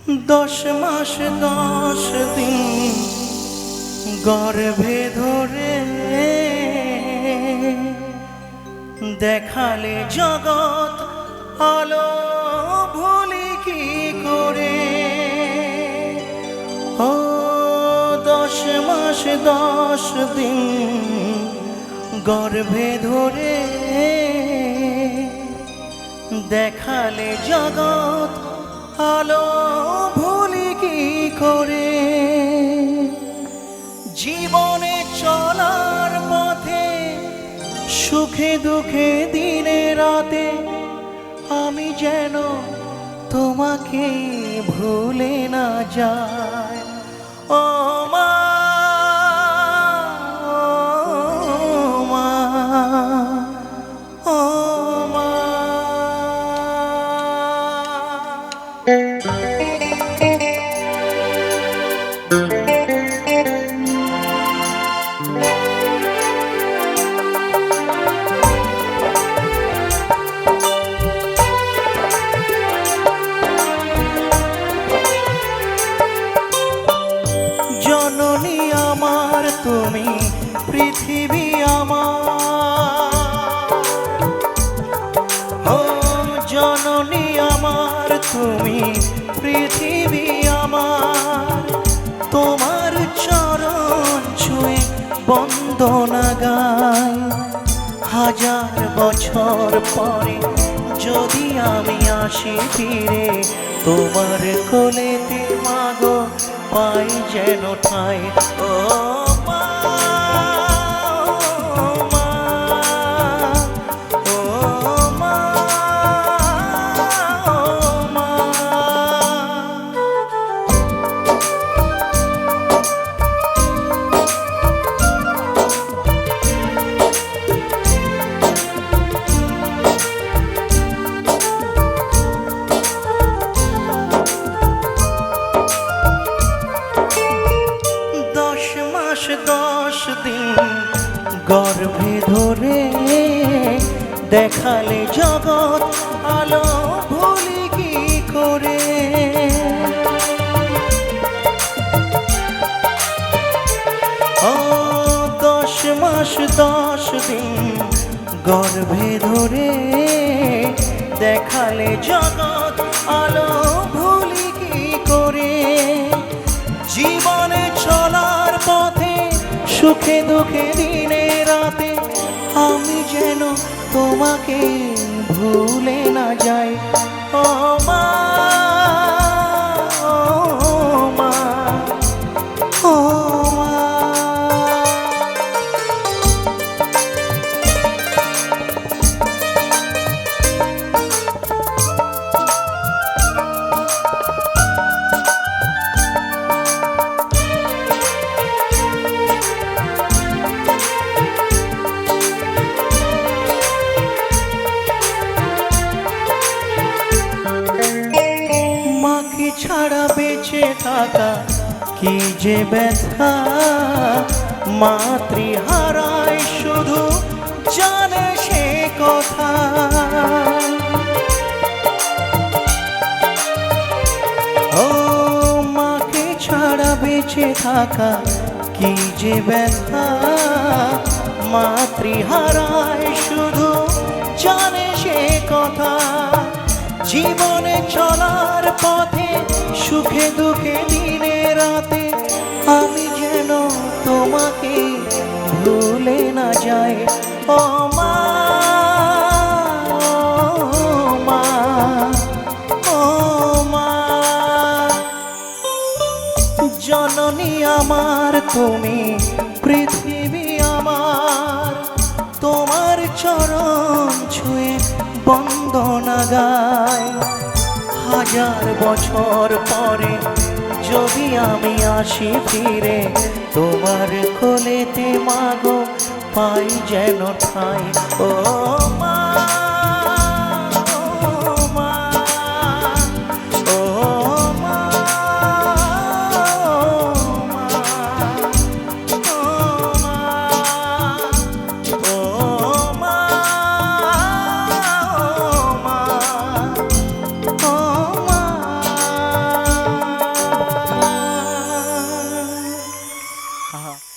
10 মাস 10 দিন গর্ভে ধরে দেখালে জগৎ আলো ভুলি কি করে। ও 10 মাস 10 দিন গর্ভে ধরে দেখালে জগৎ আলো ভুলি কি করে। জীবনে চলার পথে সুখে দুঃখে দিনে রাতে আমি যেন তোমাকে ভুলে না যাই। ও মা, ও মা, ও মা। জননী আমার তুমি, পৃথিবী আমার। ও জননী আমার তুমি, পৃথিবী আমার। তোমার চরণ ছুঁয়ে বন্দনা গাই। হাজার বছর পরে যদি আমি আসি ফিরে তোমার কোলেতে মাগো, পাই যেন ঠাই। ও মা, ও মা, ও মা, ও মা। 10 মাস 10 দিন গর্ভে ধরে দেখালে জগৎ আলো ভুলি কি করে। ও 10 মাস 10 দিন গর্ভে ধরে দেখালে জগৎ আলো ভুলি কি করে। জীবনে চলার পথে সুখে দুঃখে দিনে রাতে আমি যেন তোমাকে ভুলে না যাই। ও মা, ও মা, ও মা। মাকে ছাড়া বেঁচে থাকা কি যে ব্যথা, মাতৃহারায় শুধু জানে সে কথা। ও মাকে ছাড়া বেঁচে থাকা কি যে ব্যথা, মাতৃহারায় শুধু জানে সে কথা। জীবনে চলার পথে সুখে দুঃখে দিনে রাতে আমি যেন তোমাকে ভুলে না যাই। ও মা, ও মা, ও মা। জননী আমার তুমি, পৃথিবী আমার। তোমার চরণ ছুঁয়ে বন্দনা গাই। হাজার বছর পরে যদি আমি আসি ফিরে তোমার কোলেতে মাগো, পাই যেন ঠাই। ও মা, ও মা, ও মা, ও মা, ও মা, ও মা, ও মা। আহা